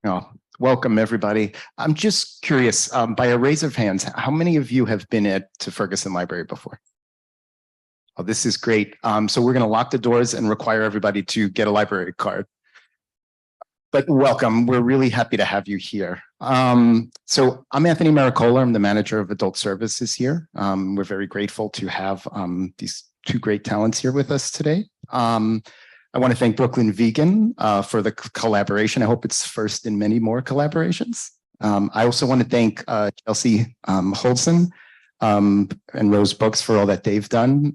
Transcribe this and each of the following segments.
Oh, welcome everybody. I'm just curious, by a raise of hands, how many of you have been to Ferguson Library before? Oh, this is great. So we're going to lock the doors and require everybody to get a library card. But welcome. We're really happy to have you here. So I'm Anthony Maricola. I'm the manager of adult services here. We're very grateful to have these two great talents here with us today. I want to thank Brooklyn Vegan for the collaboration. I hope it's first in many more collaborations. I also want to thank Chelsea Holson and Rose Books for all that they've done.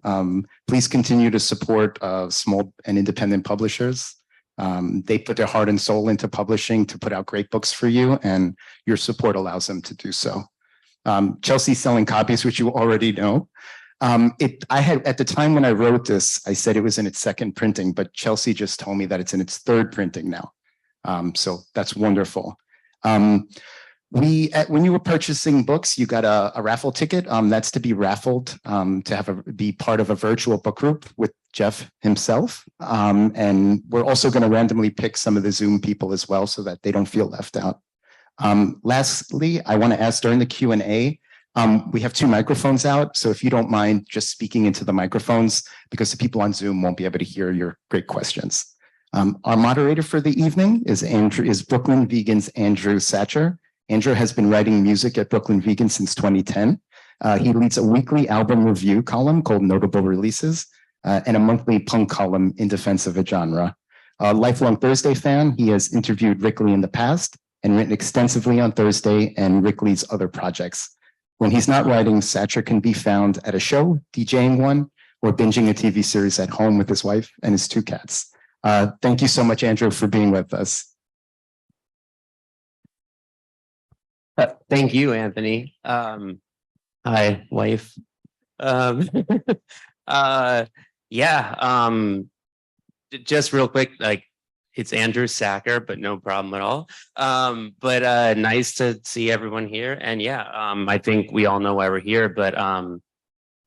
Please continue to support small and independent publishers. They put their heart and soul into publishing to put out great books for you, and your support allows them to do so. Chelsea's selling copies, which you already know. I had, at the time when I wrote this, I said it was in its second printing, but Chelsea just told me that it's in its third printing now. So that's wonderful. When you were purchasing books, you got a raffle ticket. That's to be raffled to be part of a virtual book group with Geoff himself. And we're also going to randomly pick some of the Zoom people as well so that they don't feel left out. Lastly, I want to ask during the Q&A, we have two microphones out, so if you don't mind just speaking into the microphones, because the people on Zoom won't be able to hear your great questions. Our moderator for the evening is Brooklyn Vegan's Andrew Satcher. Andrew has been writing music at Brooklyn Vegan since 2010. He leads a weekly album review column called Notable Releases and a monthly punk column in defense of a genre. A lifelong Thursday fan, he has interviewed Rick Lee in the past and written extensively on Thursday and Rick Lee's other projects. When he's not writing, Satcher can be found at a show, DJing one, or binging a TV series at home with his wife and his two cats. Thank you so much, Andrew, for being with us. Thank you, Anthony. Hi, wife. Just real quick, it's Andrew Sacker, but no problem at all. Nice to see everyone here. And I think we all know why we're here, but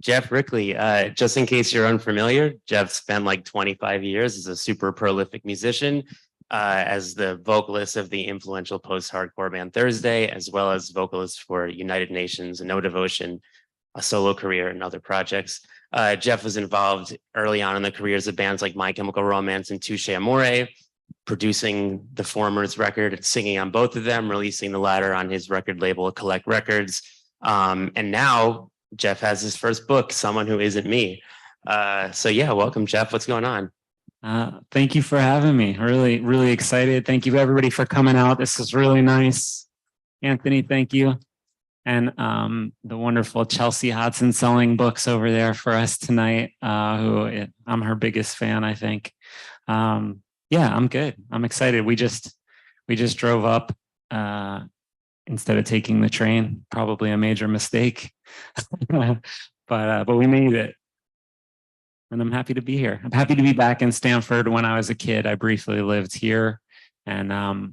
Geoff Rickley, just in case you're unfamiliar, Geoff spent like 25 years as a super prolific musician, as the vocalist of the influential post-hardcore band Thursday, as well as vocalist for United Nations and No Devotion, a solo career and other projects. Geoff was involved early on in the careers of bands like My Chemical Romance and Touche Amore, producing the former's record and singing on both of them, releasing the latter on his record label, Collect Records. And now Geoff has his first book, Someone Who Isn't Me. Welcome, Geoff. What's going on? Thank you for having me. Really, really excited. Thank you everybody for coming out. This is really nice. Anthony, thank you. And the wonderful Chelsea Hodson selling books over there for us tonight, I'm her biggest fan, I think. I'm good. I'm excited. We just drove up instead of taking the train, probably a major mistake, but we made it. And I'm happy to be here. I'm happy to be back in Stanford. When I was a kid, I briefly lived here, and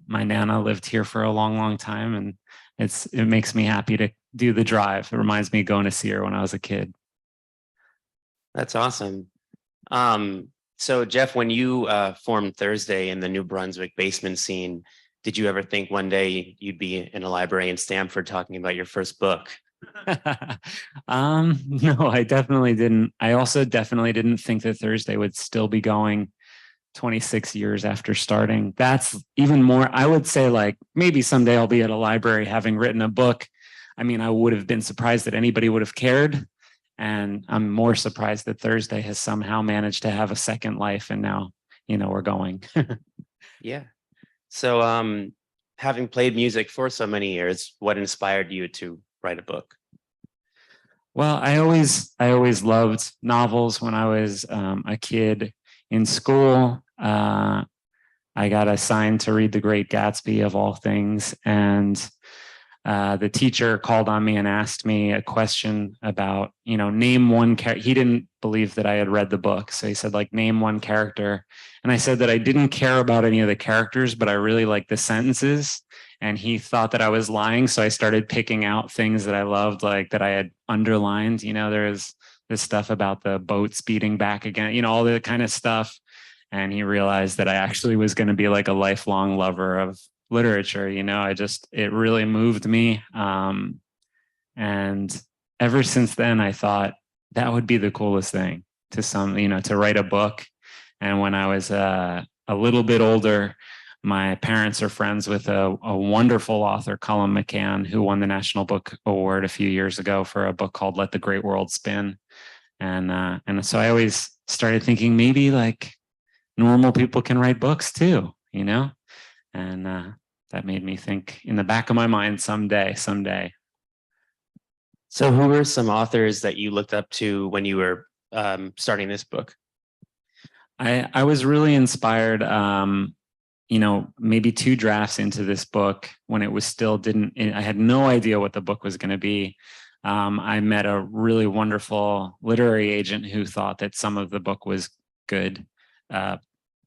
my Nana lived here for a long, long time. And it makes me happy to do the drive. It reminds me of going to see her when I was a kid. That's awesome. So Geoff, when you formed Thursday in the New Brunswick basement scene, did you ever think one day you'd be in a library in Stanford talking about your first book? No, I definitely didn't. I also definitely didn't think that Thursday would still be going 26 years after starting. That's even more, I would say, like, maybe someday I'll be at a library having written a book. I mean, I would have been surprised that anybody would have cared. And I'm more surprised that Thursday has somehow managed to have a second life. And now, we're going. Yeah. So having played music for so many years, what inspired you to write a book? Well, I always loved novels when I was a kid in school. I got assigned to read The Great Gatsby, of all things. And the teacher called on me and asked me a question about, name one character. He didn't believe that I had read the book. So he said, name one character. And I said that I didn't care about any of the characters, but I really liked the sentences. And he thought that I was lying. So I started picking out things that I loved, that I had underlined. There's this stuff about the boat speeding back again, all that kind of stuff. And he realized that I actually was going to be like a lifelong lover of literature. It really moved me. And ever since then, I thought that would be the coolest thing to write a book. And when I was a little bit older, my parents are friends with a wonderful author, Colin McCann, who won the National Book Award a few years ago for a book called Let the Great World Spin. And so I always started thinking maybe like normal people can write books too, and that made me think in the back of my mind someday. So who were some authors that you looked up to when you were starting this book? I was really inspired, maybe 2 drafts into this book when it was still I had no idea what the book was going to be. I met a really wonderful literary agent who thought that some of the book was good.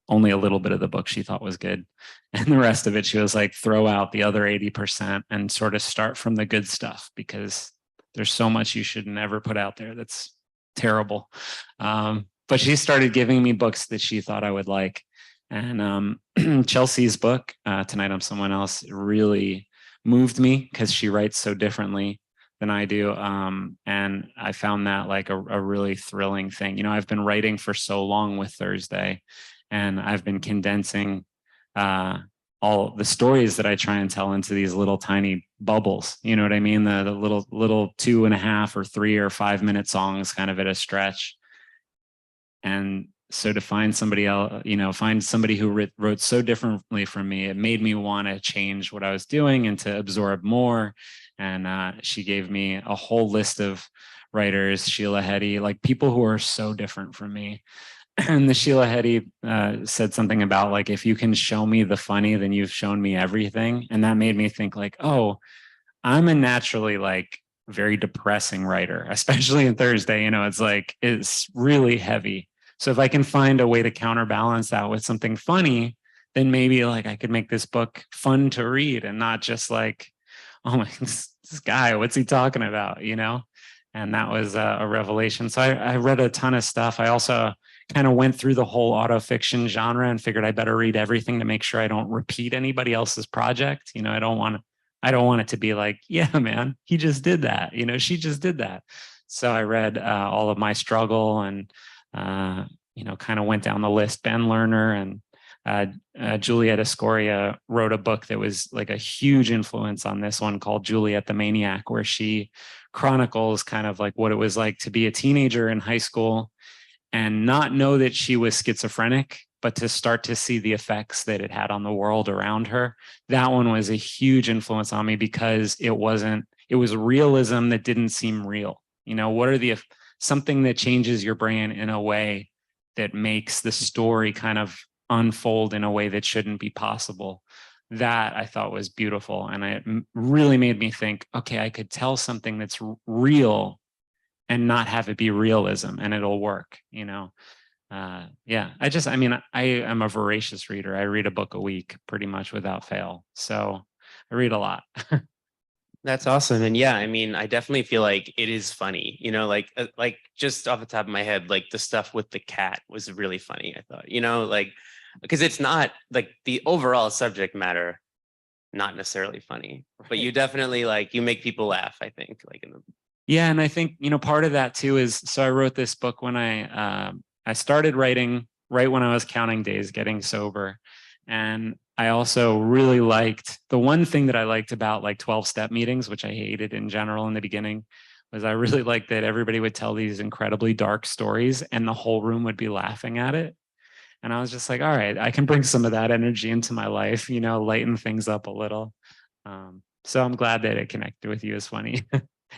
Only a little bit of the book she thought was good. And the rest of it, she was like, throw out the other 80% and sort of start from the good stuff, because there's so much you should never put out there that's terrible. But she started giving me books that she thought I would like. And Chelsea's book, Tonight I'm Someone Else, really moved me because she writes so differently than I do. And I found that like a really thrilling thing. I've been writing for so long with Thursday, and I've been condensing all the stories that I try and tell into these little tiny bubbles. You know what I mean? The little 2.5 or 3 or 5 minute songs kind of at a stretch. And so to find somebody else, find somebody who wrote so differently from me, it made me want to change what I was doing and to absorb more. And she gave me a whole list of writers, Sheila Heti, like people who are so different from me. And the Sheila Heti said something about like, if you can show me the funny, then you've shown me everything. And that made me think like, oh, I'm a naturally like very depressing writer, especially in Thursday. It's really heavy. So if I can find a way to counterbalance that with something funny, then maybe like I could make this book fun to read and not just like, oh my, this guy, what's he talking about, And that was a revelation. So I read a ton of stuff. I also kind of went through the whole autofiction genre and figured I better read everything to make sure I don't repeat anybody else's project. I don't want it to be like, yeah, man, he just did that. She just did that. So I read all of My Struggle and, kind of went down the list. Ben Lerner and Juliet Escoria wrote a book that was like a huge influence on this one called Juliet the Maniac, where she chronicles kind of like what it was like to be a teenager in high school and not know that she was schizophrenic, but to start to see the effects that it had on the world around her. That one was a huge influence on me because it was realism that didn't seem real. What are something that changes your brain in a way that makes the story kind of unfold in a way that shouldn't be possible. That I thought was beautiful. And it really made me think, okay, I could tell something that's real and not have it be realism, and it'll work, I am a voracious reader. I read a book a week pretty much without fail. So I read a lot. That's awesome. And yeah, I definitely feel like it is funny, like just off the top of my head, like the stuff with the cat was really funny. I thought, because it's not like the overall subject matter, not necessarily funny, but you definitely you make people laugh, I think, Yeah. And I think, part of that too is, so I wrote this book when I started writing right when I was counting days, getting sober. And I also really liked, the one thing that I liked about like 12-step meetings, which I hated in general in the beginning, was I really liked that everybody would tell these incredibly dark stories and the whole room would be laughing at it. And I was just like, all right, I can bring some of that energy into my life, lighten things up a little. So I'm glad that it connected with you as funny.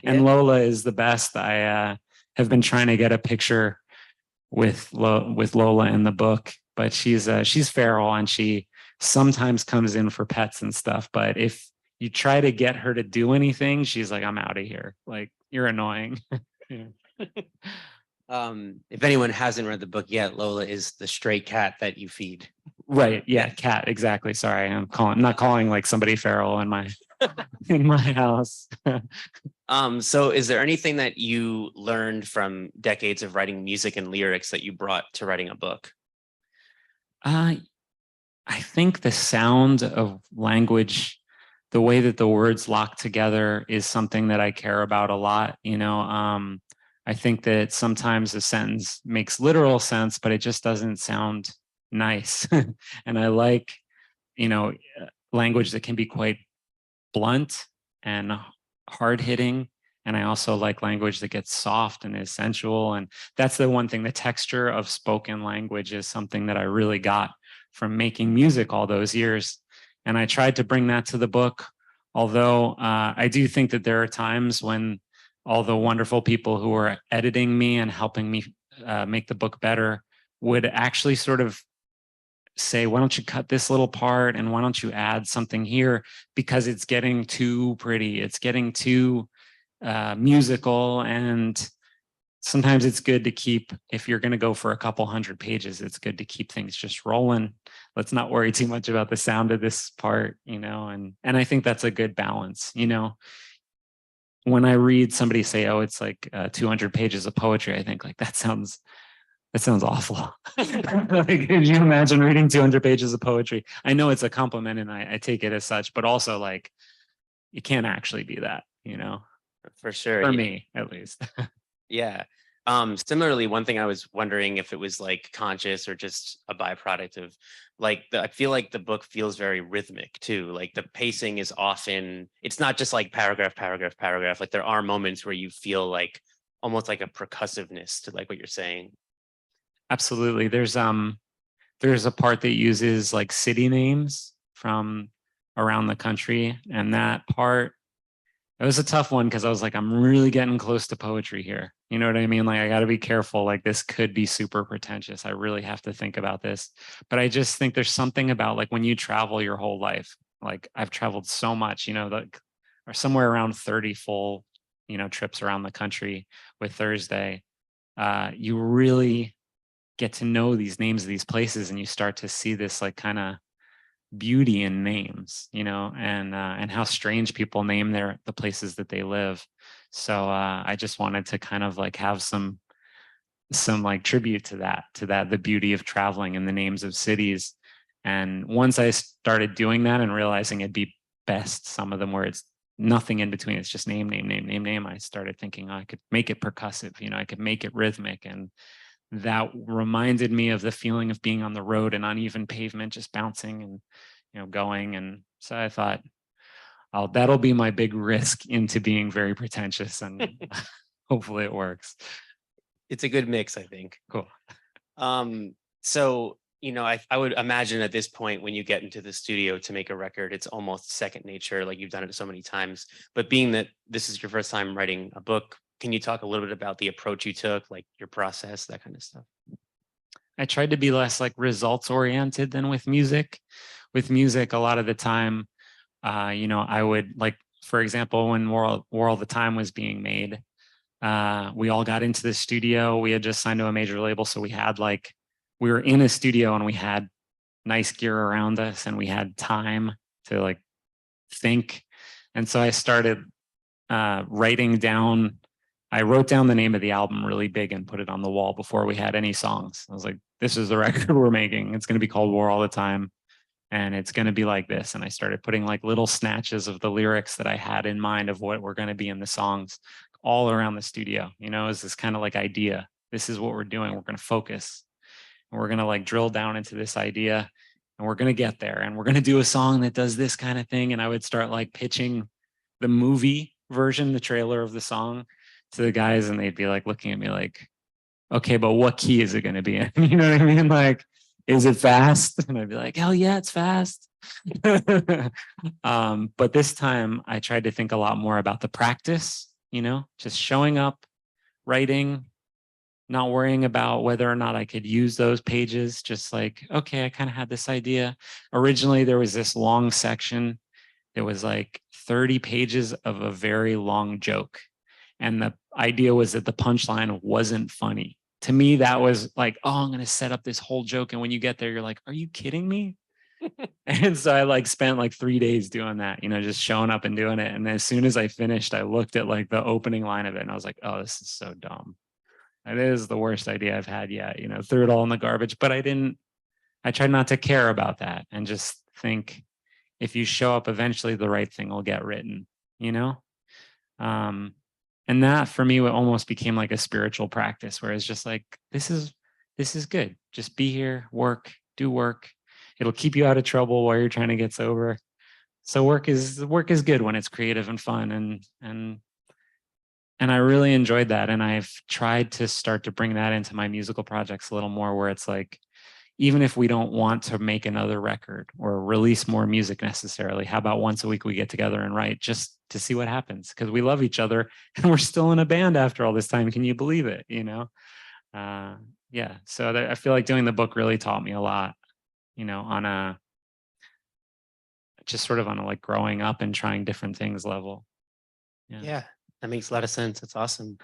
And Lola is the best. I have been trying to get a picture with Lola in the book, but she's feral and she sometimes comes in for pets and stuff. But if you try to get her to do anything, she's like, I'm out of here. Like, you're annoying. Yeah. If anyone hasn't read the book yet, Lola is the stray cat that you feed. Right. Yeah. Cat. Exactly. Sorry. I'm not calling like somebody feral in my in my house. So is there anything that you learned from decades of writing music and lyrics that you brought to writing a book? I think the sound of language, the way that the words lock together is something that I care about a lot. I think that sometimes a sentence makes literal sense, but it just doesn't sound nice. And I like, you know, language that can be quite blunt and hard hitting. And I also like language that gets soft and is sensual. And that's the one thing, the texture of spoken language is something that I really got from making music all those years. And I tried to bring that to the book, although I do think that there are times when all the wonderful people who are editing me and helping me make the book better would actually sort of say, why don't you cut this little part and why don't you add something here, because it's getting too pretty, it's getting too musical. And sometimes it's good to keep, if you're going to go for a couple hundred pages, it's good to keep things just rolling. Let's not worry too much about the sound of this part, and I think that's a good balance. When I read somebody say, oh, it's like 200 pages of poetry, I think like that sounds awful. Like, could you imagine reading 200 pages of poetry? I know it's a compliment and I take it as such, but also like, it can't actually be that, For sure. for me, at least. Yeah. Similarly, one thing I was wondering if it was like conscious or just a byproduct of like I feel like the book feels very rhythmic too. Like the pacing is often, it's not just like paragraph, paragraph, paragraph. Like there are moments where you feel like almost like a percussiveness to like what you're saying. Absolutely. There's a part that uses like city names from around the country. And that part, it was a tough one because I was like, I'm really getting close to poetry here. You know what I mean? Like, I got to be careful. Like, this could be super pretentious. I really have to think about this. But I just think there's something about like when you travel your whole life, like I've traveled so much, like, or somewhere around 30 full, trips around the country with Thursday. You really get to know these names of these places and you start to see this like kind of beauty in names, and how strange people name the places that they live. So I just wanted to kind of like have some like tribute to that, the beauty of traveling and the names of cities. And once I started doing that and realizing it'd be best, some of them where it's nothing in between, it's just name, name, name, name, name. I started thinking, oh, I could make it percussive, I could make it rhythmic. And that reminded me of the feeling of being on the road and uneven pavement, just bouncing and going. And so I thought, oh, that'll be my big risk into being very pretentious, and hopefully it works. It's a good mix, I think. Cool. So I would imagine at this point when you get into the studio to make a record, it's almost second nature, like you've done it so many times. But being that this is your first time writing a book, can you talk a little bit about the approach you took, like your process, that kind of stuff? I tried to be less like results oriented than with music. With music, a lot of the time, I would like, for example, when War All the Time was being made, we all got into the studio. We had just signed to a major label. So we were in a studio and we had nice gear around us and we had time to like think. And so I started writing down. I wrote down the name of the album really big and put it on the wall before we had any songs. I was like, this is the record we're making. It's going to be called War All the Time. And it's going to be like this. And I started putting like little snatches of the lyrics that I had in mind of what were going to be in the songs all around the studio. Is this kind of like idea. This is what we're doing. We're going to focus and we're going to like drill down into this idea and we're going to get there. And we're going to do a song that does this kind of thing. And I would start like pitching the movie version, the trailer of the song to the guys. And they'd be like looking at me like, okay, but what key is it going to be in? You know what I mean? Like, is it fast? And I'd be like, hell yeah, it's fast. But this time I tried to think a lot more about the practice, just showing up, writing, not worrying about whether or not I could use those pages. Just like, okay, I kind of had this idea. Originally, there was this long section. It was like 30 pages of a very long joke. And the idea was that the punchline wasn't funny. To me, that was like, oh, I'm going to set up this whole joke. And when you get there, you're like, are you kidding me? And so I like spent like 3 days doing that, just showing up and doing it. And as soon as I finished, I looked at like the opening line of it and I was like, oh, this is so dumb. It is the worst idea I've had yet, threw it all in the garbage, but I didn't I tried not to care about that and just think if you show up, eventually the right thing will get written, you know? And that for me almost became like a spiritual practice where it's just like, this is good. Just be here, work, do work. It'll keep you out of trouble while you're trying to get sober. So work is good when it's creative and fun, and I really enjoyed that. And I've tried to start to bring that into my musical projects a little more, where it's like, even if we don't want to make another record or release more music necessarily, how about once a week we get together and write just to see what happens? Because we love each other and we're still in a band after all this time. Can you believe it? You know? Yeah. So I feel like doing the book really taught me a lot, you know, on a just sort of on a like growing up and trying different things level. Yeah, that makes a lot of sense. That's awesome.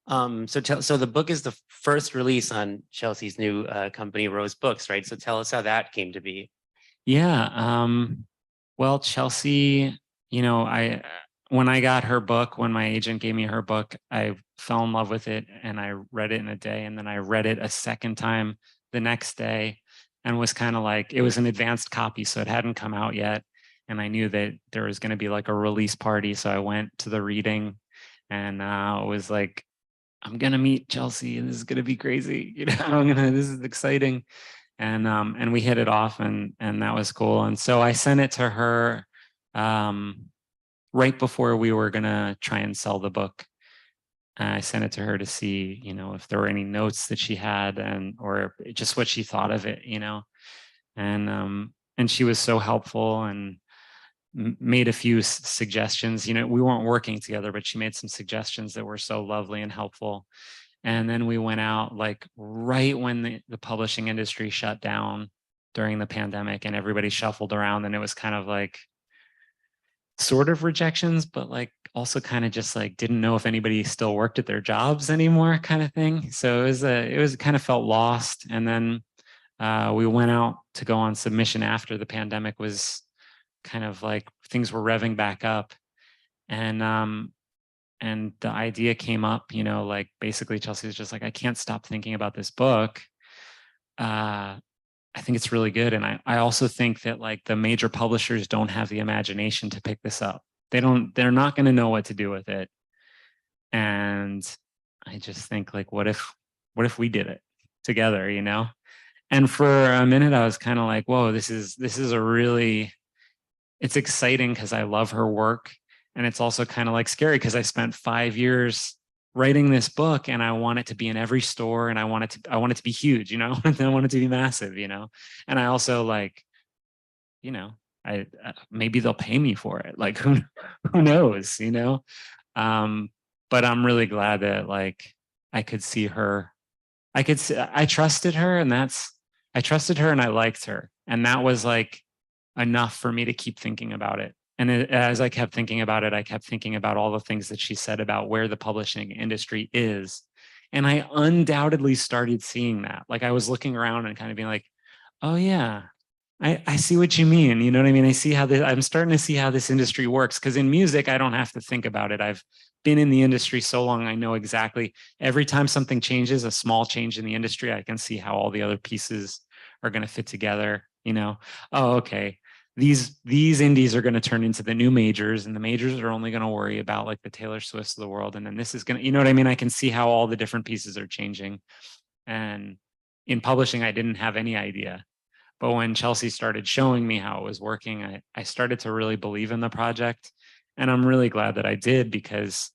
So the book is the first release on Chelsea's new company, Rose Books, right? So tell us how that came to be. Yeah. Well, Chelsea, you know, when I got her book, when my agent gave me her book, I fell in love with it and I read it in a day. And then I read it a second time the next day and was kind of like, it was an advanced copy, so it hadn't come out yet. And I knew that there was going to be like a release party. So I went to the reading and it was like, I'm going to meet Chelsea and this is going to be crazy. You know, this is exciting. And we hit it off and that was cool. And so I sent it to her right before we were going to try and sell the book. I sent it to her to see, you know, if there were any notes that she had or just what she thought of it, you know, and she was so helpful and made a few suggestions. You know, we weren't working together, but she made some suggestions that were so lovely and helpful. And then we went out like right when the publishing industry shut down during the pandemic and everybody shuffled around, and it was kind of like sort of rejections, but like also kind of just like didn't know if anybody still worked at their jobs anymore kind of thing. So it was kind of felt lost. And then we went out to go on submission after the pandemic was kind of like things were revving back up. And the idea came up, you know, like basically Chelsea was just like, I can't stop thinking about this book. I think it's really good. And I also think that like the major publishers don't have the imagination to pick this up. They're not going to know what to do with it. And I just think like, what if we did it together, you know? And for a minute I was kind of like, whoa, this is it's exciting because I love her work. And it's also kind of like scary because I spent 5 years writing this book and I want it to be in every store and I want it to be huge, you know, and I want it to be massive, you know. And I also like, you know, I maybe they'll pay me for it. Like who knows, you know? But I'm really glad that like I could see her. I trusted her and I trusted her and I liked her. And that was like enough for me to keep thinking about it. And as I kept thinking about it, I kept thinking about all the things that she said about where the publishing industry is. And I undoubtedly started seeing that. Like I was looking around and kind of being like, oh yeah, I see what you mean. You know what I mean? I'm starting to see how this industry works. Because in music, I don't have to think about it. I've been in the industry so long, I know exactly every time something changes, a small change in the industry, I can see how all the other pieces are going to fit together. You know, oh, okay, these indies are going to turn into the new majors, and the majors are only going to worry about like the Taylor Swifts of the world. And then this is going to, you know what I mean? I can see how all the different pieces are changing. And in publishing, I didn't have any idea. But when Chelsea started showing me how it was working, I started to really believe in the project. And I'm really glad that I did, because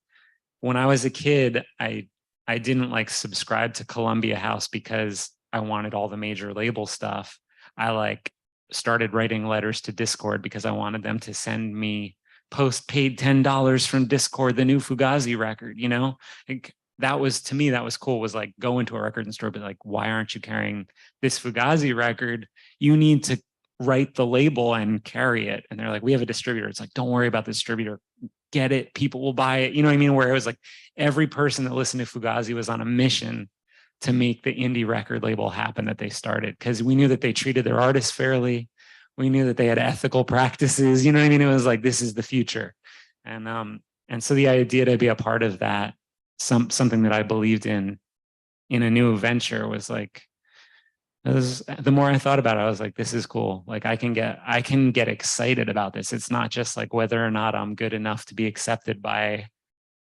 when I was a kid, I didn't like subscribe to Columbia House because I wanted all the major label stuff. I like started writing letters to Discord because I wanted them to send me paid $10 from Discord, the new Fugazi record, you know? Like, that was, to me, that was cool, was like go into a record store, but like, why aren't you carrying this Fugazi record? You need to write the label and carry it. And they're like, we have a distributor. It's like, don't worry about the distributor. Get it. People will buy it. You know what I mean? Where it was like every person that listened to Fugazi was on a mission to make the indie record label happen that they started, because we knew that they treated their artists fairly. We knew that they had ethical practices. You know what I mean? It was like, this is the future. And so the idea to be a part of that, something that I believed in a new venture, was like, The more I thought about it, I was like, this is cool. Like I can get excited about this. It's not just like whether or not I'm good enough to be accepted by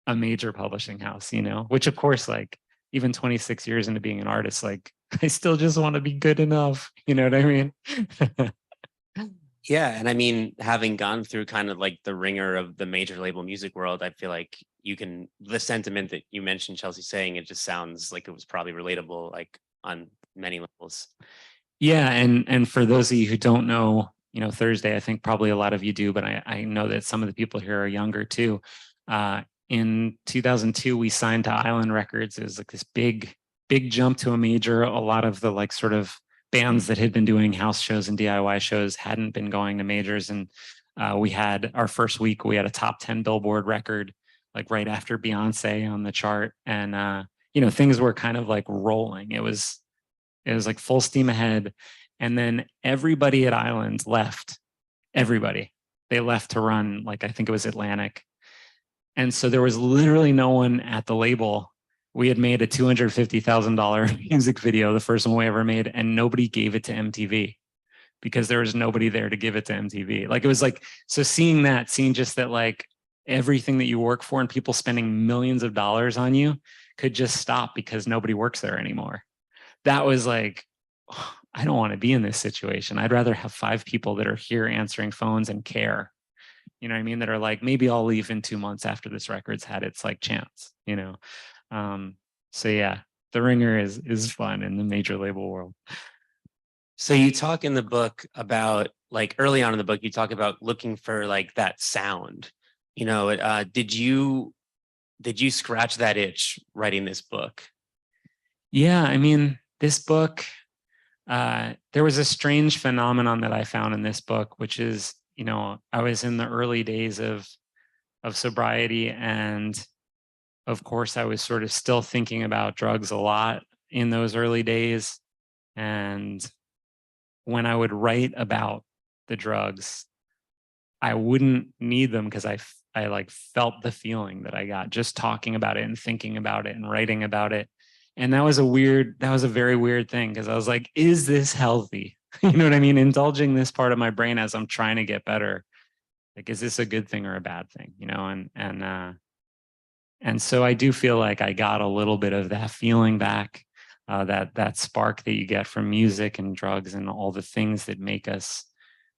a major publishing house, which of course, like even 26 years into being an artist, like I still just want to be good enough. You know what I mean? Yeah. And I mean, having gone through kind of like the ringer of the major label music world, I feel like the sentiment that you mentioned, Chelsea, saying, it just sounds like it was probably relatable, like on many levels. Yeah. And for those of you who don't know, Thursday, I think probably a lot of you do, but I know that some of the people here are younger too. In 2002, we signed to Island Records. It was like this big jump to a major. A lot of the like sort of bands that had been doing house shows and DIY shows hadn't been going to majors. And we had our first week, we had a top 10 Billboard record, like right after Beyonce on the chart. And, things were kind of like rolling. It was like full steam ahead. And then everybody at Island left. Everybody. They left to run, like, I think it was Atlantic. And so there was literally no one at the label. We had made a $250,000 music video, the first one we ever made, and nobody gave it to MTV because there was nobody there to give it to MTV. Like, it was like, so seeing just that, like, everything that you work for and people spending millions of dollars on you could just stop because nobody works there anymore. That was like, oh, I don't want to be in this situation. I'd rather have 5 people that are here answering phones and care. You know what I mean? That are like, maybe I'll leave in 2 months after this record's had its like chance, So yeah, the ringer is fun in the major label world. So you talk in the book about, like, early on in the book, you talk about looking for like that sound. Did you scratch that itch writing this book? Yeah, I mean, this book, there was a strange phenomenon that I found in this book, which is, I was in the early days of sobriety, and of course I was sort of still thinking about drugs a lot in those early days. And when I would write about the drugs, I wouldn't need them because I like felt the feeling that I got just talking about it and thinking about it and writing about it. And that was a very weird thing, because I was like, is this healthy? You know what I mean? Indulging this part of my brain as I'm trying to get better. Like, is this a good thing or a bad thing? And so I do feel like I got a little bit of that feeling back, that spark that you get from music and drugs and all the things that make us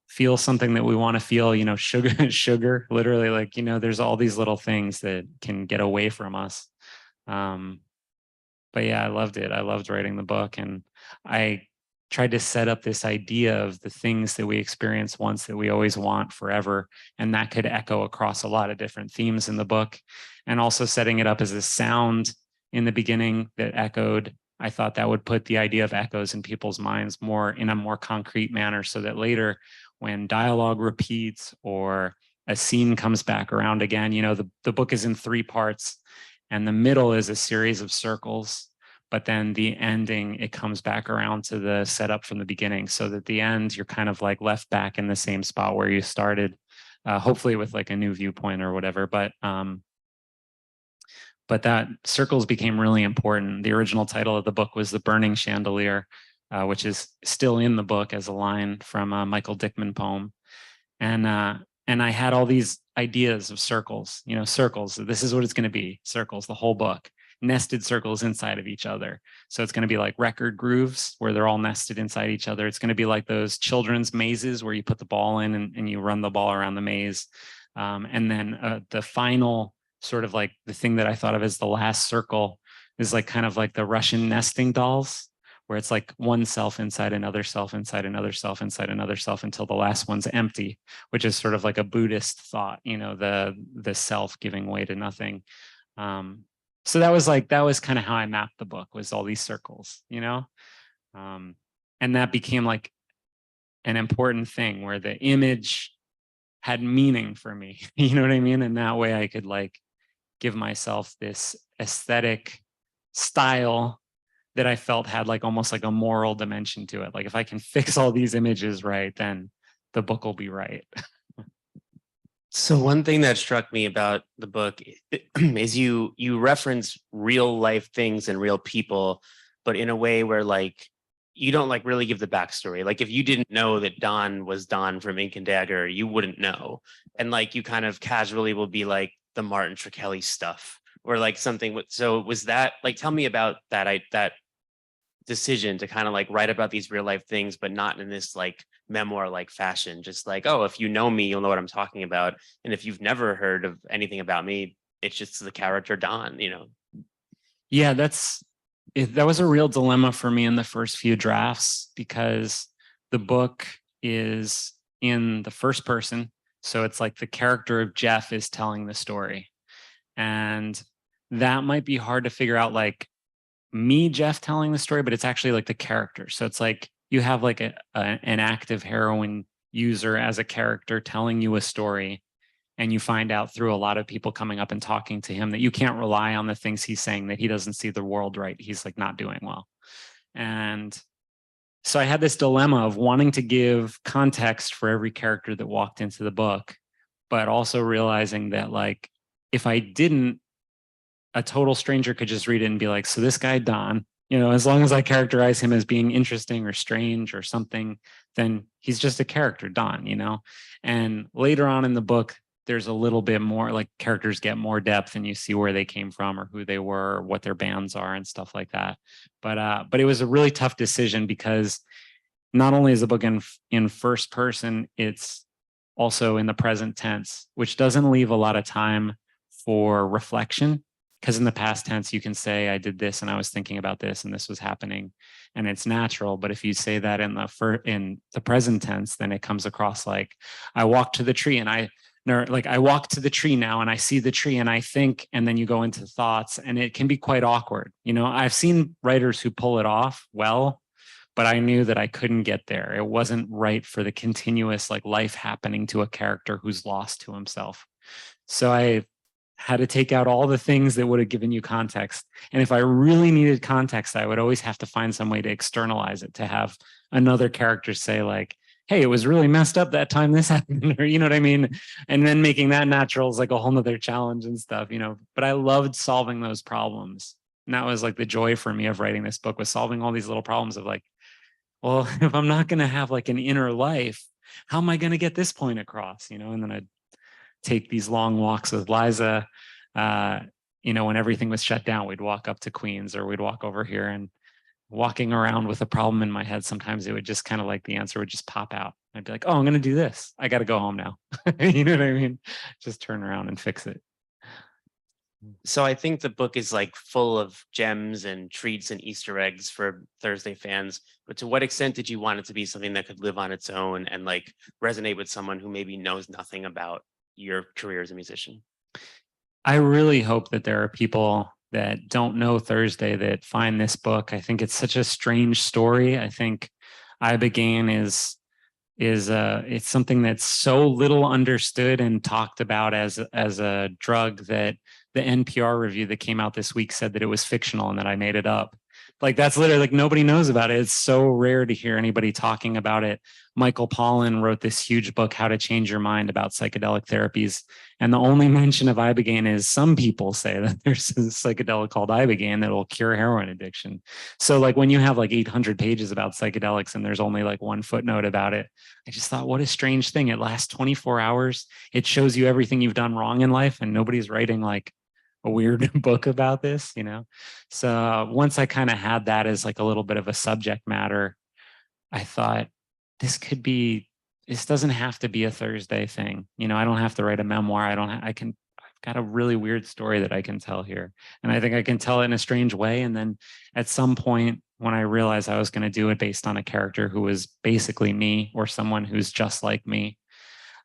feel something that we want to feel, sugar, literally, like, there's all these little things that can get away from us. But yeah, I loved it. I loved writing the book, and I tried to set up this idea of the things that we experience once that we always want forever. And that could echo across a lot of different themes in the book. And also setting it up as a sound in the beginning that echoed. I thought that would put the idea of echoes in people's minds in a more concrete manner, so that later when dialogue repeats or a scene comes back around again, the book is in 3 parts. And the middle is a series of circles, but then the ending, it comes back around to the setup from the beginning, so that the end, you're kind of like left back in the same spot where you started, hopefully with like a new viewpoint or whatever. But that circles became really important. The original title of the book was The Burning Chandelier, which is still in the book as a line from a Michael Dickman poem. And I had all these ideas of circles, circles. This is what it's going to be. Circles, the whole book, nested circles inside of each other. So it's going to be like record grooves where they're all nested inside each other. It's going to be like those children's mazes where you put the ball in and you run the ball around the maze. And then the final sort of like the thing that I thought of as the last circle is like kind of like the Russian nesting dolls, where it's like one self inside another self, inside another self, inside another self, until the last one's empty, which is sort of like a Buddhist thought, the self giving way to nothing. So that was kind of how I mapped the book, was all these circles, and that became like an important thing where the image had meaning for me, you know what I mean? And that way I could like give myself this aesthetic style that I felt had like almost like a moral dimension to it. Like, if I can fix all these images right, then the book will be right. So one thing that struck me about the book is you reference real life things and real people, but in a way where like you don't like really give the backstory. Like if you didn't know that Don was Don from Ink and Dagger, you wouldn't know. And like you kind of casually will be like the Martin Shkreli stuff or like something with, so was that like, tell me about that, that decision to kind of like write about these real life things, but not in this like memoir like fashion, just like, oh, if you know me, you'll know what I'm talking about. And if you've never heard of anything about me, it's just the character Don, you know? Yeah, that was a real dilemma for me in the first few drafts because the book is in the first person. So it's like the character of Geoff is telling the story. And that might be hard to figure out, like me, Geoff, telling the story, but it's actually like the character. So it's like you have like an active heroin user as a character telling you a story. And you find out through a lot of people coming up and talking to him that you can't rely on the things he's saying, that he doesn't see the world right. He's like not doing well. And so I had this dilemma of wanting to give context for every character that walked into the book, but also realizing that like, if I didn't, a total stranger could just read it and be like, so this guy, Don, you know, as long as I characterize him as being interesting or strange or something, then he's just a character, Don, you know? And later on in the book, there's a little bit more, like characters get more depth and you see where they came from or who they were, or what their bands are and stuff like that. But it was a really tough decision because not only is the book in first person, it's also in the present tense, which doesn't leave a lot of time for reflection. Because in the past tense, you can say, I did this and I was thinking about this and this was happening and it's natural. But if you say that in the present tense, then it comes across like I walked to the tree and I walk to the tree now and I see the tree and I think, and then you go into thoughts and it can be quite awkward. You know, I've seen writers who pull it off well, but I knew that I couldn't get there. It wasn't right for the continuous like life happening to a character who's lost to himself. So I had to take out all the things that would have given you context. And if I really needed context, I would always have to find some way to externalize it, to have another character say like, hey, it was really messed up that time this happened, or you know what I mean? And then making that natural is like a whole nother challenge and stuff, you know, but I loved solving those problems. And that was like the joy for me of writing this book, was solving all these little problems of like, well, if I'm not going to have like an inner life, how am I going to get this point across, you know? And then I'd take these long walks with Liza. You know, when everything was shut down, we'd walk up to Queens or we'd walk over here, and walking around with a problem in my head, sometimes it would just kind of like the answer would just pop out. I'd be like, oh, I'm going to do this. I got to go home now. You know what I mean? Just turn around and fix it. So I think the book is like full of gems and treats and Easter eggs for Thursday fans. But to what extent did you want it to be something that could live on its own and like resonate with someone who maybe knows nothing about your career as a musician? I really hope that there are people that don't know Thursday that find this book. I think it's such a strange story. I think Ibogaine is it's something that's so little understood and talked about as a drug that the NPR review that came out this week said that it was fictional and that I made it up. Like that's literally like nobody knows about it. It's so rare to hear anybody talking about it. Michael Pollan wrote this huge book, How to Change Your Mind, about psychedelic therapies. And the only mention of Ibogaine is some people say that there's a psychedelic called Ibogaine that will cure heroin addiction. So like when you have like 800 pages about psychedelics and there's only like one footnote about it, I just thought, what a strange thing. It lasts 24 hours. It shows you everything you've done wrong in life, and nobody's writing like a weird book about this, you know? So once I kind of had that as like a little bit of a subject matter, I thought this doesn't have to be a Thursday thing. You know, I don't have to write a memoir. I've got a really weird story that I can tell here. And I think I can tell it in a strange way. And then at some point when I realized I was going to do it based on a character who was basically me or someone who's just like me,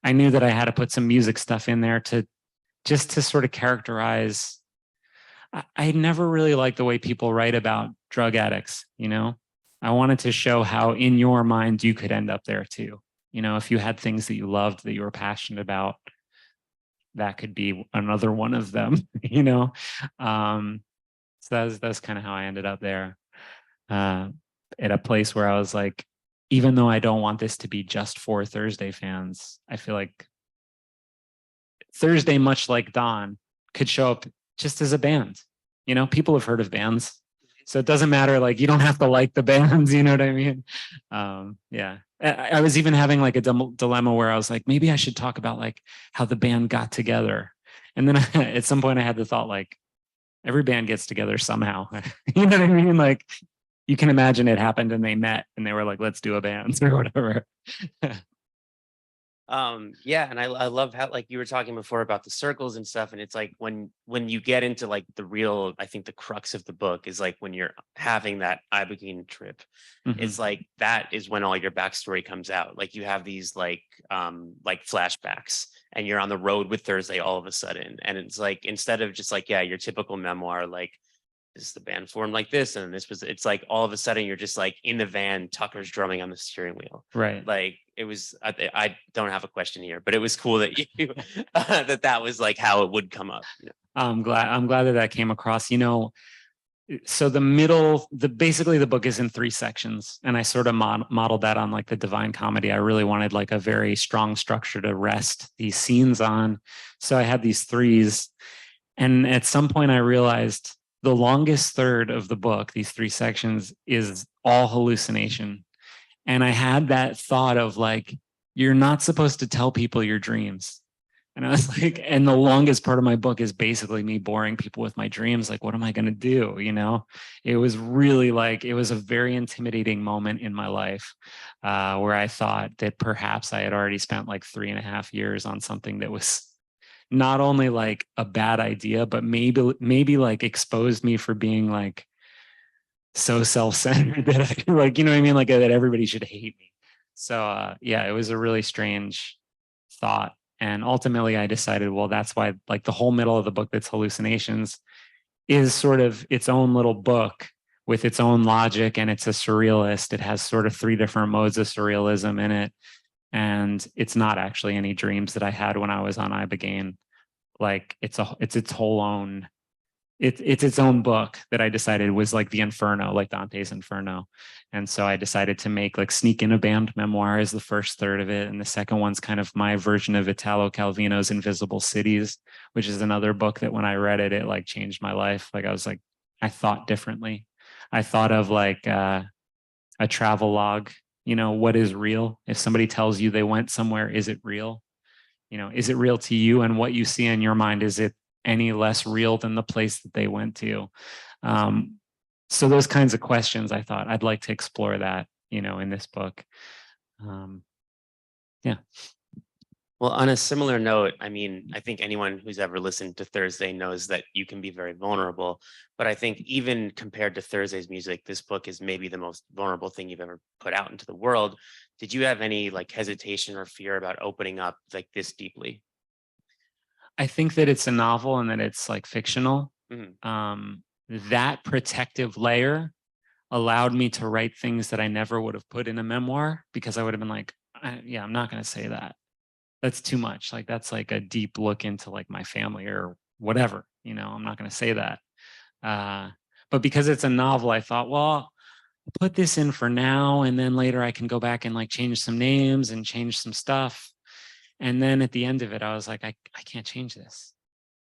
I knew that I had to put some music stuff in there to sort of characterize. I never really liked the way people write about drug addicts, you know? I wanted to show how in your mind you could end up there too. You know, if you had things that you loved, that you were passionate about, that could be another one of them, you know? So that's kind of how I ended up there, at a place where I was like, even though I don't want this to be just for Thursday fans, I feel like Thursday, much like Don, could show up just as a band. You know, people have heard of bands. So it doesn't matter, like you don't have to like the bands, you know what I mean? Yeah. I was even having like a dilemma where I was like, maybe I should talk about like how the band got together. And then at some point I had the thought like, every band gets together somehow. You know what I mean? Like you can imagine it happened and they met and they were like, let's do a band or whatever. Yeah, and I love how like you were talking before about the circles and stuff, and it's like when you get into like the real, I think the crux of the book is like when you're having that Ibogaine trip. It's like that is when all your backstory comes out. Like you have these like flashbacks and you're on the road with Thursday all of a sudden, and it's like instead of just like, yeah, your typical memoir, like this the band formed like this and this was, it's like all of a sudden you're just like in the van, Tucker's drumming on the steering wheel. Right. Like it was, I don't have a question here, but it was cool that you that was like how it would come up, you know? I'm glad that came across, you know. So basically the book is in 3 sections, and I sort of modeled that on like the Divine Comedy. I really wanted like a very strong structure to rest these scenes on. So I had these 3s, and at some point I realized the longest third of the book, these 3 sections, is all hallucination. And I had that thought of like, you're not supposed to tell people your dreams. And I was like, and the longest part of my book is basically me boring people with my dreams. Like, what am I going to do? You know, it was really like, it was a very intimidating moment in my life where I thought that perhaps I had already spent like 3.5 years on something that was not only like a bad idea, but maybe like exposed me for being like so self-centered that I like, you know what I mean? Like that everybody should hate me. So yeah, it was a really strange thought. And ultimately I decided, well, that's why like the whole middle of the book that's hallucinations is sort of its own little book with its own logic, and it's a surrealist. It has sort of 3 different modes of surrealism in it. And it's not actually any dreams that I had when I was on Ibogaine. Like it's its whole own, it's its own book that I decided was like the Inferno, like Dante's Inferno. And so I decided to make like Sneak in a Band memoir as the first third of it. And the second one's kind of my version of Italo Calvino's Invisible Cities, which is another book that when I read it, it like changed my life. Like I was like, I thought differently. I thought of like a travel log. You know, what is real? If somebody tells you they went somewhere, is it real? You know, is it real to you? And what you see in your mind, is it any less real than the place that they went to? So those kinds of questions, I thought I'd like to explore that, you know, in this book. Yeah. Well, on a similar note, I mean, I think anyone who's ever listened to Thursday knows that you can be very vulnerable. But I think even compared to Thursday's music, this book is maybe the most vulnerable thing you've ever put out into the world. Did you have any like hesitation or fear about opening up like this deeply? I think that it's a novel and that it's like fictional. That protective layer allowed me to write things that I never would have put in a memoir, because I would have been like, yeah, I'm not going to say that. That's too much. Like that's like a deep look into like my family or whatever, you know, I'm not going to say that. But because it's a novel, I thought, well, I'll put this in for now, and then later I can go back and like change some names and change some stuff. And then at the end of it, I was like, I can't change this.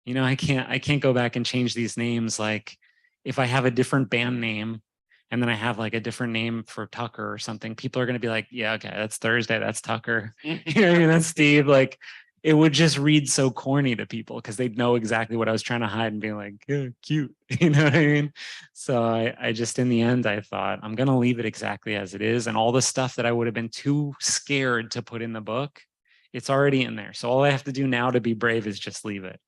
You know, I can't go back and change these names. Like if I have a different band name and then I have like a different name for Tucker or something, people are going to be like, yeah, okay, that's Thursday, that's Tucker, you know, that's Steve. Like it would just read so corny to people because they'd know exactly what I was trying to hide and being like, yeah, cute, you know what I mean? So I just, in the end, I thought I'm going to leave it exactly as it is. And all the stuff that I would have been too scared to put in the book, it's already in there. So all I have to do now to be brave is just leave it,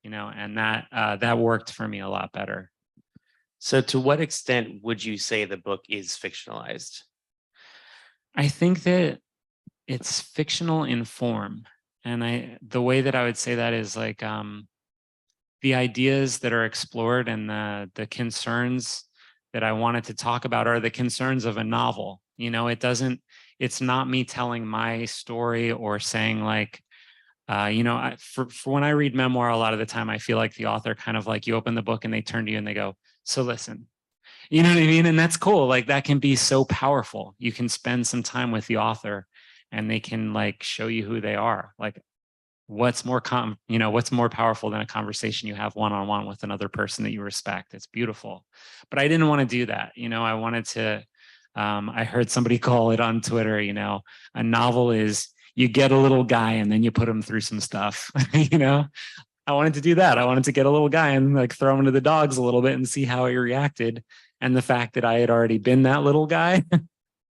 you know, and that worked for me a lot better. So to what extent would you say the book is fictionalized? I think that it's fictional in form. And the way that I would say that is like the ideas that are explored and the concerns that I wanted to talk about are the concerns of a novel. You know, it's not me telling my story or saying like, you know, for when I read memoir, a lot of the time I feel like the author kind of like, you open the book and they turn to you and they go, so listen, you know what I mean? And that's cool. Like that can be so powerful. You can spend some time with the author and they can like show you who they are. Like what's more what's more powerful than a conversation you have one-on-one with another person that you respect? It's beautiful. But I didn't want to do that. I wanted to, I heard somebody call it on Twitter, a novel is you get a little guy and then you put him through some stuff. I wanted to do that. I wanted to get a little guy and like throw him to the dogs a little bit and see how he reacted. And the fact that I had already been that little guy,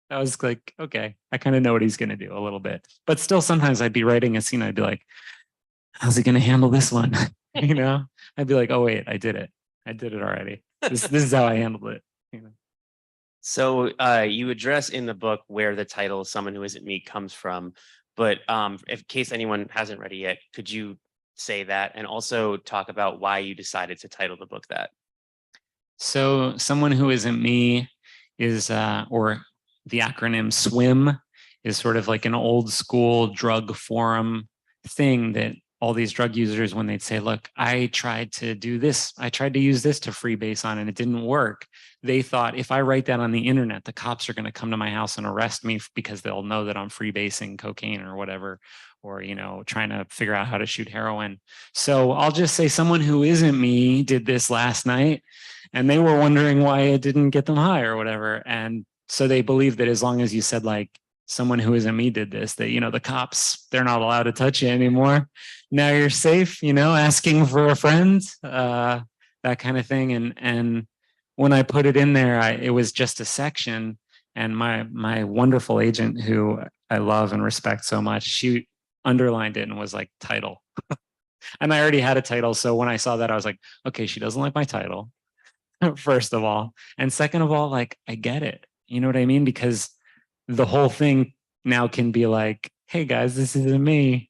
I was like, okay, I kind of know what he's going to do a little bit. But still, sometimes I'd be writing a scene. I'd be like, how's he going to handle this one? I'd be like, oh, wait, I did it. I did it already. This is how I handled it. So you address in the book where the title "Someone Who Isn't Me" comes from, but in case anyone hasn't read it yet, could you say that and also talk about why you decided to title the book that? So Someone Who Isn't Me is, or the acronym SWIM is sort of like an old school drug forum thing that all these drug users, when they'd say, look, I tried to do this, I tried to use this to freebase on and it didn't work. They thought if I write that on the internet, the cops are going to come to my house and arrest me because they'll know that I'm freebasing cocaine or whatever, or, trying to figure out how to shoot heroin. So I'll just say someone who isn't me did this last night and they were wondering why it didn't get them high or whatever. And so they believe that as long as you said like someone who isn't me did this, that, the cops, they're not allowed to touch you anymore. Now you're safe, asking for a friend, that kind of thing. And when I put it in there, it was just a section. And my wonderful agent, who I love and respect so much, she underlined it and was like, title. And I already had a title. So when I saw that, I was like, okay, she doesn't like my title, first of all. And second of all, like, I get it. You know what I mean? Because the whole thing now can be like, hey guys, this isn't me.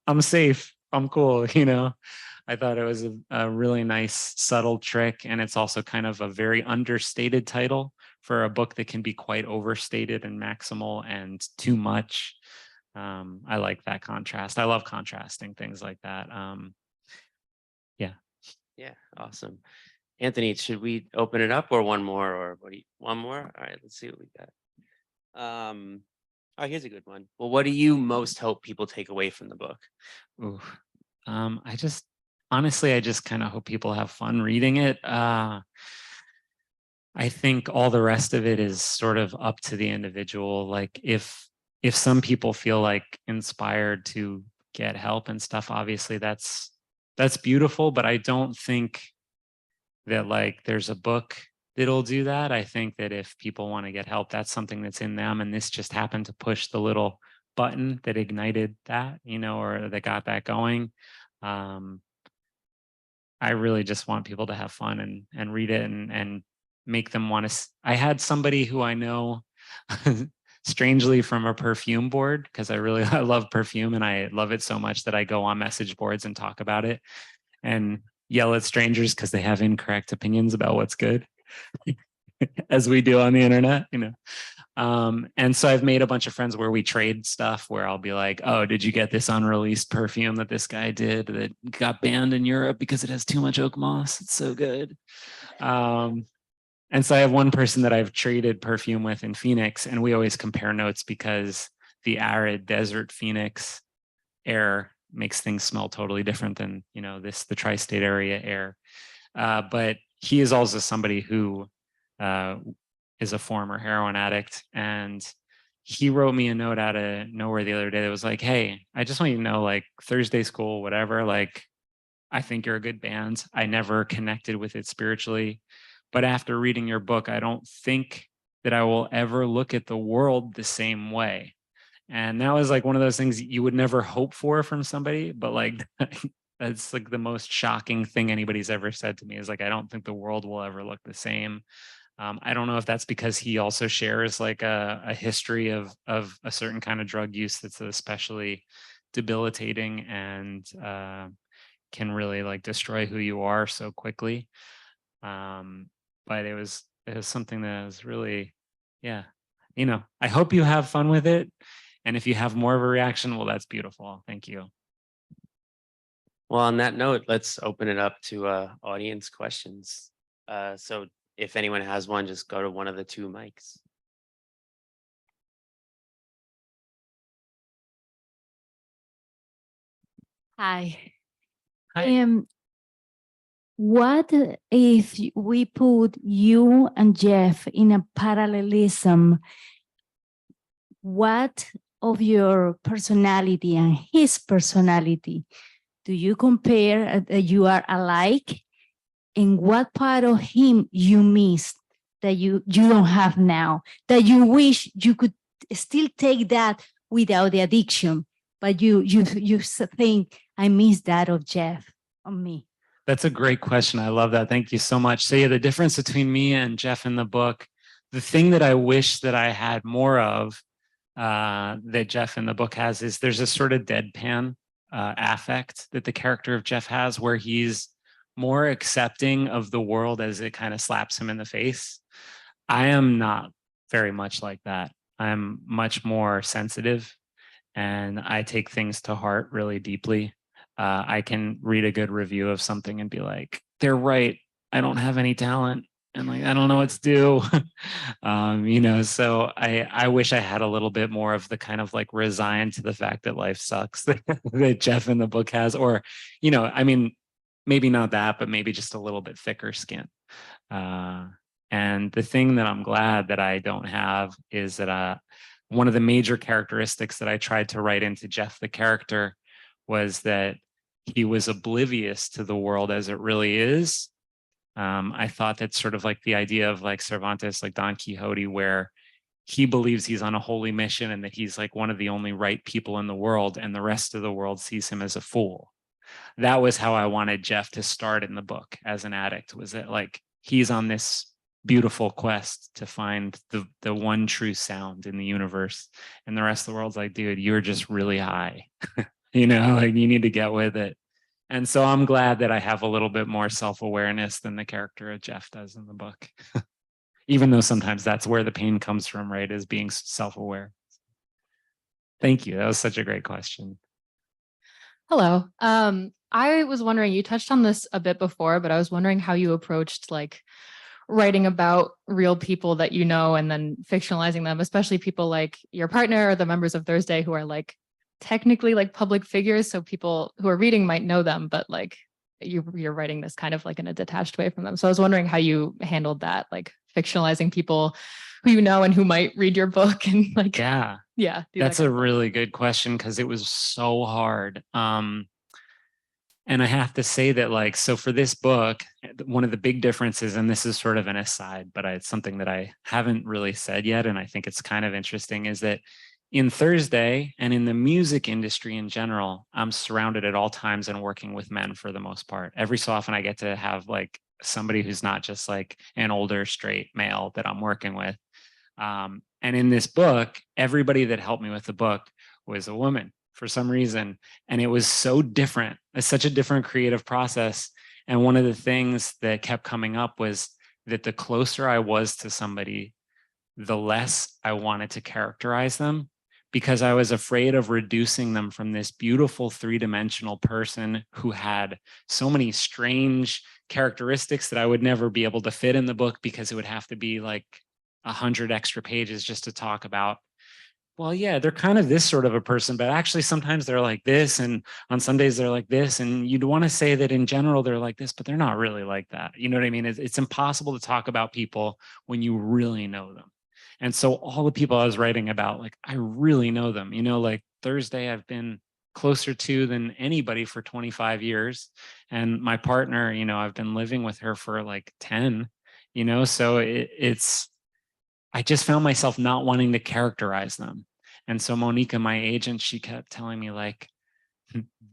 I'm safe. I'm cool. I thought it was a really nice, subtle trick. And it's also kind of a very understated title for a book that can be quite overstated and maximal and too much. I like that contrast. I love contrasting things like that. Yeah. Yeah, awesome. Anthony, should we open it up or one more, or one more? All right, let's see what we got. Oh, here's a good one. Well, what do you most hope people take away from the book? Ooh. I just kind of hope people have fun reading it. I think all the rest of it is sort of up to the individual. Like if some people feel like inspired to get help and stuff, obviously that's beautiful, but I don't think that like there's a book that'll do that. I think that if people want to get help, that's something that's in them. And this just happened to push the little button that ignited that, or that got that going. I really just want people to have fun and read it and make them want to. I had somebody who I know strangely from a perfume board, because I love perfume and I love it so much that I go on message boards and talk about it and yell at strangers because they have incorrect opinions about what's good, as we do on the internet, and so I've made a bunch of friends where we trade stuff, where I'll be like, oh, did you get this unreleased perfume that this guy did that got banned in Europe because it has too much oak moss? It's so good. And so I have one person that I've traded perfume with in Phoenix, and we always compare notes because the arid desert Phoenix air makes things smell totally different than, the tri-state area air. But he is also somebody who is a former heroin addict, and he wrote me a note out of nowhere the other day that was like, hey, I just want you to know, like, Thursday School, whatever, like, I think you're a good band. I never connected with it spiritually, but after reading your book, I don't think that I will ever look at the world the same way. And that was like one of those things you would never hope for from somebody, but like that's like the most shocking thing anybody's ever said to me, is like, I don't think the world will ever look the same. I don't know if that's because he also shares like a history of a certain kind of drug use that's especially debilitating and can really like destroy who you are so quickly. But it was something that was really, yeah, I hope you have fun with it. And if you have more of a reaction, well, that's beautiful. Thank you. Well, on that note, let's open it up to audience questions. So if anyone has one, just go to one of the two mics. Hi. Hi. What if we put you and Geoff in a parallelism? What of your personality and his personality do you compare that you are alike? And what part of him you missed that you don't have now, that you wish you could still take that without the addiction, but you think I miss that of Geoff on me? That's a great question. I love that. Thank you so much. So yeah, the difference between me and Geoff in the book, the thing that I wish that I had more of that Geoff in the book has is there's a sort of deadpan affect that the character of Geoff has where he's more accepting of the world as it kind of slaps him in the face. I am not very much like that. I'm much more sensitive and I take things to heart really deeply. I can read a good review of something and be like, they're right. I don't have any talent. And like, I don't know what to do. So I wish I had a little bit more of the kind of like resigned to the fact that life sucks that Geoff in the book has, or, maybe not that, but maybe just a little bit thicker skin. And the thing that I'm glad that I don't have is that one of the major characteristics that I tried to write into Geoff, the character, was that he was oblivious to the world as it really is. I thought that's sort of like the idea of like Cervantes, like Don Quixote, where he believes he's on a holy mission and that he's like one of the only right people in the world and the rest of the world sees him as a fool. That was how I wanted Geoff to start in the book as an addict, was that like he's on this beautiful quest to find the one true sound in the universe. And the rest of the world's like, dude, you're just really high. Like you need to get with it. And so I'm glad that I have a little bit more self-awareness than the character of Geoff does in the book. Even though sometimes that's where the pain comes from, right? Is being self-aware. Thank you. That was such a great question. Hello. I was wondering, you touched on this a bit before, but I was wondering how you approached like writing about real people that you know and then fictionalizing them, especially people like your partner or the members of Thursday who are like technically like public figures. So people who are reading might know them, but like you're writing this kind of like in a detached way from them. So I was wondering how you handled that, like fictionalizing people who you know and who might read your book and like, yeah, that's a really good question because it was so hard. And I have to say that like, so for this book, one of the big differences, and this is sort of an aside, but it's something that I haven't really said yet, and I think it's kind of interesting, is that in Thursday and in the music industry in general, I'm surrounded at all times and working with men for the most part. Every so often I get to have like somebody who's not just like an older straight male that I'm working with. And in this book, everybody that helped me with the book was a woman for some reason. And it was so different. It's such a different creative process. And one of the things that kept coming up was that the closer I was to somebody, the less I wanted to characterize them, because I was afraid of reducing them from this beautiful three-dimensional person who had so many strange characteristics that I would never be able to fit in the book, because it would have to be like 100 extra pages just to talk about, well, yeah, they're kind of this sort of a person, but actually sometimes they're like this, and on Sundays they're like this, and you'd want to say that in general they're like this, but they're not really like that. You know what I mean? It's impossible to talk about people when you really know them. And so all the people I was writing about, like, I really know them. Like Thursday I've been closer to than anybody for 25 years. And my partner, I've been living with her for like 10, so it's, I just found myself not wanting to characterize them. And so Monica, my agent, she kept telling me like,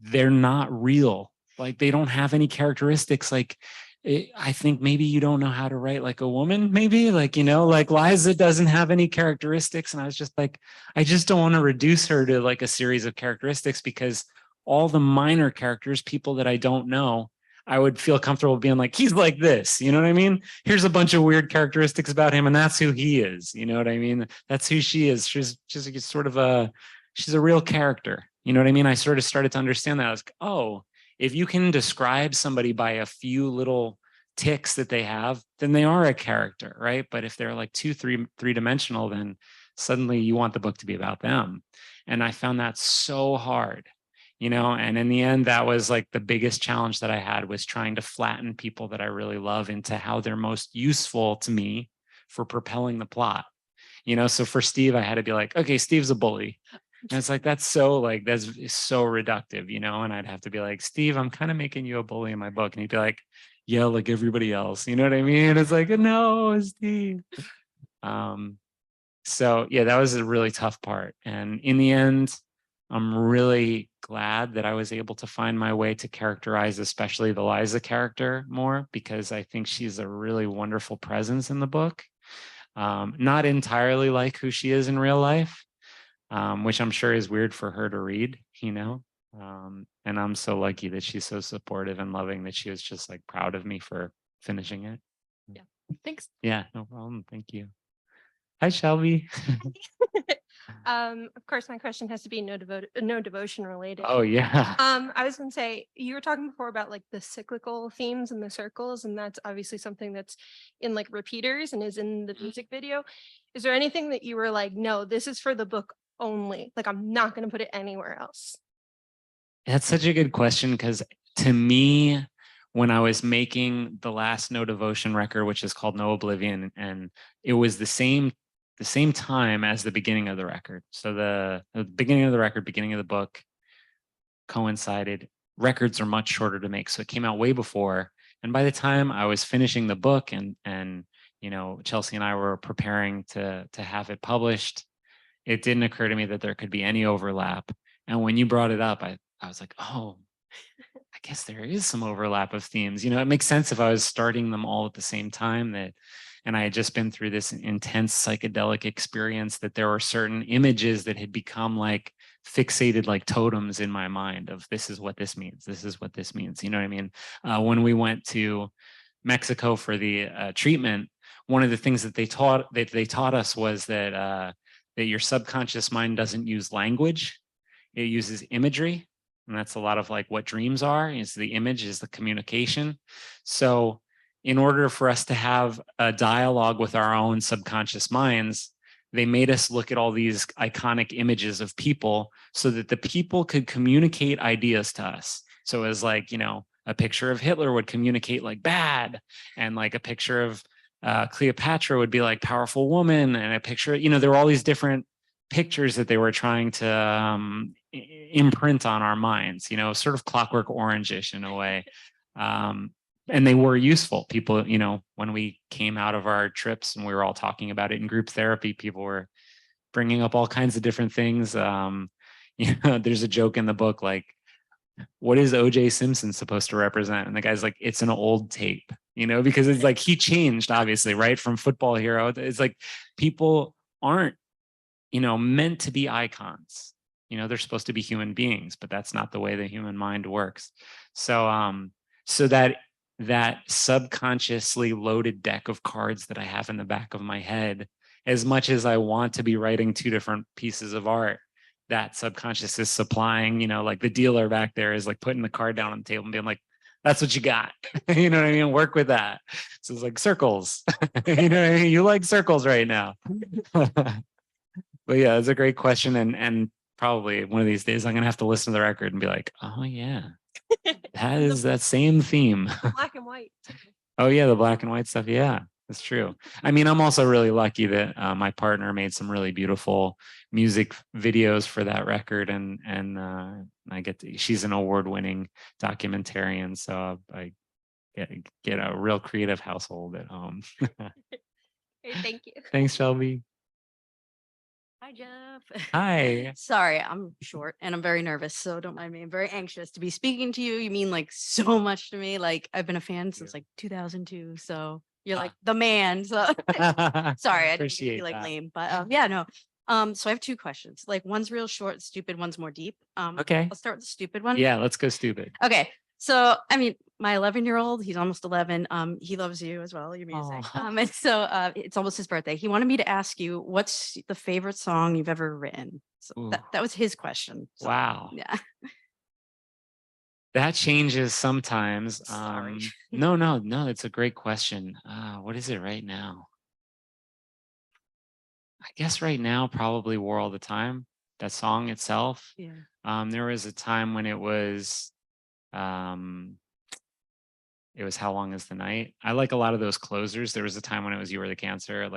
they're not real. Like they don't have any characteristics. Like I think maybe you don't know how to write like a woman, maybe like, like Liza doesn't have any characteristics. And I was just like, I just don't want to reduce her to like a series of characteristics, because all the minor characters, people that I don't know, I would feel comfortable being like, he's like this, you know what I mean? Here's a bunch of weird characteristics about him, and that's who he is. You know what I mean? That's who she is. She's sort of she's a real character. You know what I mean? I sort of started to understand that. I was like, oh, if you can describe somebody by a few little ticks that they have, then they are a character, right? But if they're like three-dimensional, then suddenly you want the book to be about them. And I found that so hard. you know, and in the end, that was like the biggest challenge that I had, was trying to flatten people that I really love into how they're most useful to me for propelling the plot. You know, so for Steve, I had to be like, okay, Steve's a bully. And it's like, that's so reductive, you know, and I'd have to be like, Steve, I'm kind of making you a bully in my book. And he'd be like, yeah, like everybody else, you know what I mean? It's like, no, Steve. So yeah, that was a really tough part. And in the end, I'm really glad that I was able to find my way to characterize, especially the Liza character more, because I think she's a really wonderful presence in the book. Not entirely like who she is in real life, which I'm sure is weird for her to read, you know. And I'm so lucky that she's so supportive and loving, that she was just like proud of me for finishing it. Yeah. Thanks. Yeah, no problem. Thank you. Hi, Shelby. Of course, my question has to be no devotion related. Oh yeah. I was gonna say, you were talking before about like the cyclical themes and the circles, and that's obviously something that's in like repeaters and is in the music video. Is there anything that you were like, no, this is for the book only? Like, I'm not gonna put it anywhere else. That's such a good question, because to me, when I was making the last No Devotion record, which is called No Oblivion, and it was the same time as the beginning of the record. So the beginning of the record, beginning of the book coincided. Records are much shorter to make, so it came out way before. And by the time I was finishing the book and you know, Chelsea and I were preparing to have it published, it didn't occur to me that there could be any overlap. And when you brought it up, I was like, oh, I guess there is some overlap of themes. You know, it makes sense if I was starting them all at the same time, and I had just been through this intense psychedelic experience, that there were certain images that had become like fixated like totems in my mind of, this is what this means. This is what this means. You know what I mean? When we went to Mexico for the treatment, one of the things that they taught us was that that your subconscious mind doesn't use language. It uses imagery. And that's a lot of like what dreams are, is the image, is the communication. So in order for us to have a dialogue with our own subconscious minds, they made us look at all these iconic images of people so that the people could communicate ideas to us. So as like, you know, a picture of Hitler would communicate like bad, and like a picture of Cleopatra would be like powerful woman, and a picture, you know, there were all these different pictures that they were trying to imprint on our minds, you know, sort of Clockwork Orange-ish in a way. And they were useful. People, you know, when we came out of our trips and we were all talking about it in group therapy, people were bringing up all kinds of different things. You know, there's a joke in the book, like, what is O.J. Simpson supposed to represent? And the guy's like, it's an old tape, you know, because it's like, he changed, obviously, right? From football hero. It's like, people aren't, you know, meant to be icons. You know, they're supposed to be human beings, but that's not the way the human mind works. So, so that subconsciously loaded deck of cards that I have in the back of my head, as much as I want to be writing two different pieces of art, that subconscious is supplying, you know, like the dealer back there is like putting the card down on the table and being like, that's what you got. You know what I mean? Work with that. So it's like circles. You know what I mean? You like circles right now. But yeah, it's a great question. And probably one of these days I'm gonna have to listen to the record and be like, oh yeah, that is that same theme. Black and white. Oh yeah, the black and white stuff. Yeah, that's true. I mean, I'm also really lucky that my partner made some really beautiful music videos for that record, and I get to, she's an award-winning documentarian, so I get a real creative household at home. Great, thank you. Thanks, Shelby. Hi, Geoff. Hi. Sorry, I'm short and I'm very nervous, so don't mind me. I'm very anxious to be speaking to you. You mean like so much to me. Like I've been a fan since like 2002, so you're like the man. So sorry, I didn't mean to Appreciate be like that. lame, but yeah, no. So I have two questions. Like one's real short, stupid, one's more deep. Okay. I'll start with the stupid one. Yeah, let's go stupid. Okay. So, I mean, my 11-year-old, he's almost 11. He loves you as well, your music. Aw. And so it's almost his birthday. He wanted me to ask you, what's the favorite song you've ever written? So Ooh. that was his question. So, Wow. yeah. That changes sometimes. Sorry. No, it's a great question. What is it right now? I guess right now, probably War All the Time. song itself. Yeah. There was a time when it was How Long Is the Night. I like a lot of those closers. There was a time when it was You Were the Cancer.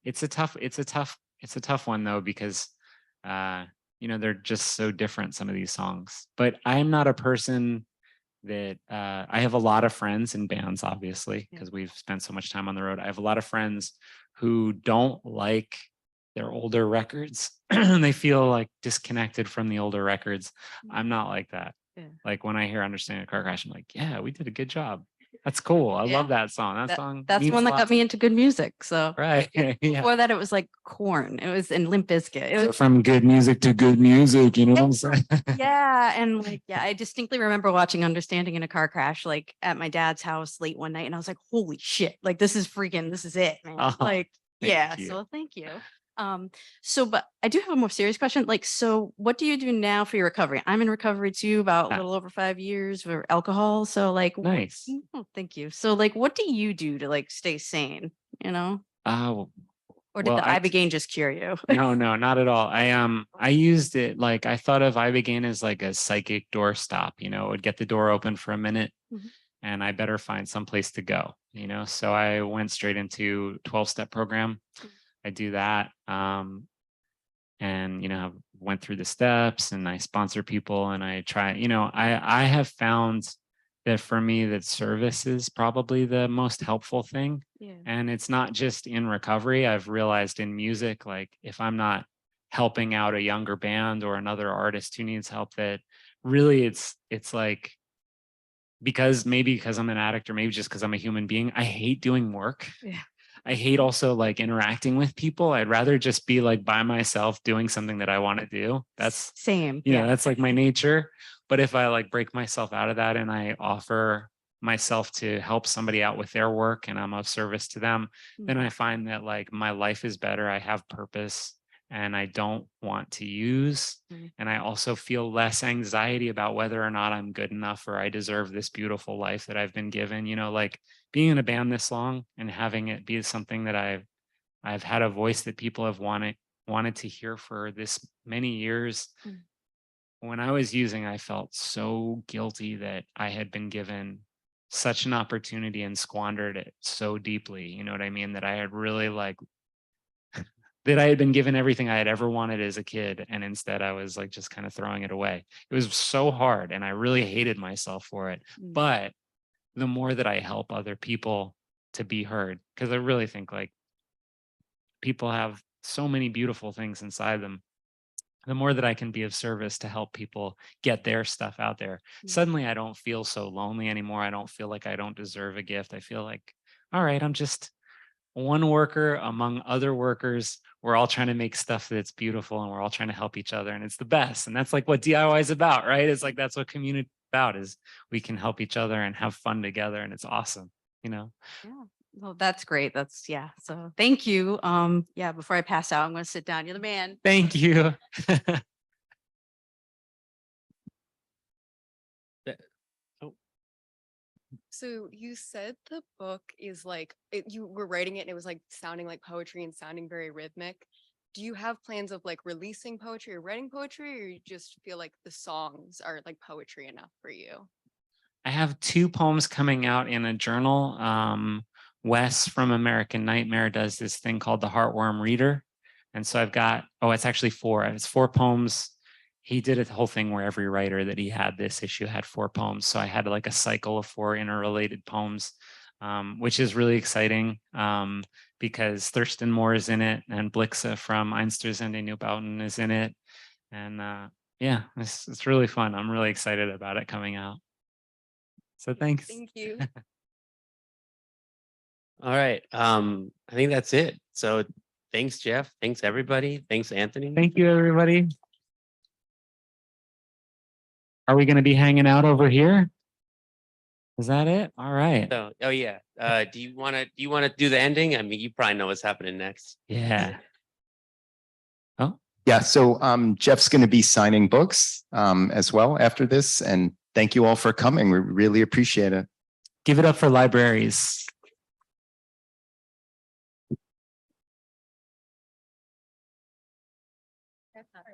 It's a tough one though, because they're just so different, some of these songs. But I'm not a person that I have a lot of friends in bands, obviously, because we've spent so much time on the road. I have a lot of friends who don't like their older records. They feel like disconnected from the older records. I'm not like that. Yeah. Like when I hear Understanding a Car Crash, I'm like, yeah, we did a good job. That's cool. I Yeah. love that song. That song. That's means one a that lot got to me into good music. So Right. Yeah. before that, it was like Corn. It was in Limp Bizkit. It So was from good music to good music, you know what I'm saying? yeah, and like I distinctly remember watching Understanding in a car crash, like at my dad's house late one night, and I was like, "Holy shit! Like this is it, man!" Oh, like yeah. you. So thank you. But I do have a more serious question. Like, so what do you do now for your recovery? I'm in recovery too, about a little over 5 years for alcohol. So like, Nice. thank you. So like, what do you do to like stay sane? You know? Oh, Or did well, the Ibogaine just cure you? no, not at all. I used it, like, I thought of Ibogaine as like a psychic doorstop, it would get the door open for a minute Mhm. and I better find some place to go, So I went straight into 12-step program. I do that. And, went through the steps and I sponsor people and I try, I have found that for me that service is probably the most helpful thing. Yeah. And it's not just in recovery. I've realized in music, like if I'm not helping out a younger band or another artist who needs help, that really it's like, because I'm an addict or maybe just because I'm a human being, I hate doing work. Yeah. I hate also like interacting with people. I'd rather just be like by myself doing something that I want to do. That's Same. that's like my nature. But if I like break myself out of that and I offer myself to help somebody out with their work and I'm of service to them, then I find that like my life is better. I have purpose and I don't want to use. And I also feel less anxiety about whether or not I'm good enough or I deserve this beautiful life that I've been given. Like being in a band this long and having it be something that I've had a voice that people have wanted to hear for this many years. When I was using, I felt so guilty that I had been given such an opportunity and squandered it so deeply. You know what I mean? That I had really that I had been given everything I had ever wanted as a kid. And instead I was like, just kind of throwing it away. It was so hard and I really hated myself for it. But the more that I help other people to be heard, because I really think like people have so many beautiful things inside them, the more that I can be of service to help people get their stuff out there, suddenly I don't feel so lonely anymore. I don't feel like I don't deserve a gift. I feel like, all right, I'm just one worker among other workers. We're all trying to make stuff that's beautiful and we're all trying to help each other and it's the best. And that's like what DIY is about, right? It's like, that's what community is about, is we can help each other and have fun together and it's awesome, Yeah. Well, that's great. Yeah. So thank you. Yeah, before I pass out, I'm going to sit down. You're the man. Thank you. So you said the book is like you were writing it and it was like sounding like poetry and sounding very rhythmic. Do you have plans of like releasing poetry or writing poetry, or you just feel like the songs are like poetry enough for you? I have 2 poems coming out in a journal. Wes from American Nightmare does this thing called the Heartworm Reader. And so I've got, it's actually 4. It's 4 poems. He did a whole thing where every writer that he had this issue had 4 poems. So I had like a cycle of 4 interrelated poems, which is really exciting because Thurston Moore is in it and Blixa from Einstürzende Neubauten is in it. And yeah, it's really fun. I'm really excited about it coming out. So thanks. Thank you. All right. I think that's it. So thanks, Geoff. Thanks, everybody. Thanks, Anthony. Thank you, everybody. Are we going to be hanging out over here? Is that it? All right. So, oh yeah. Do you want to do the ending? I mean, you probably know what's happening next. Yeah. Yeah, so Geoff's going to be signing books as well after this. And thank you all for coming. We really appreciate it. Give it up for libraries. That's not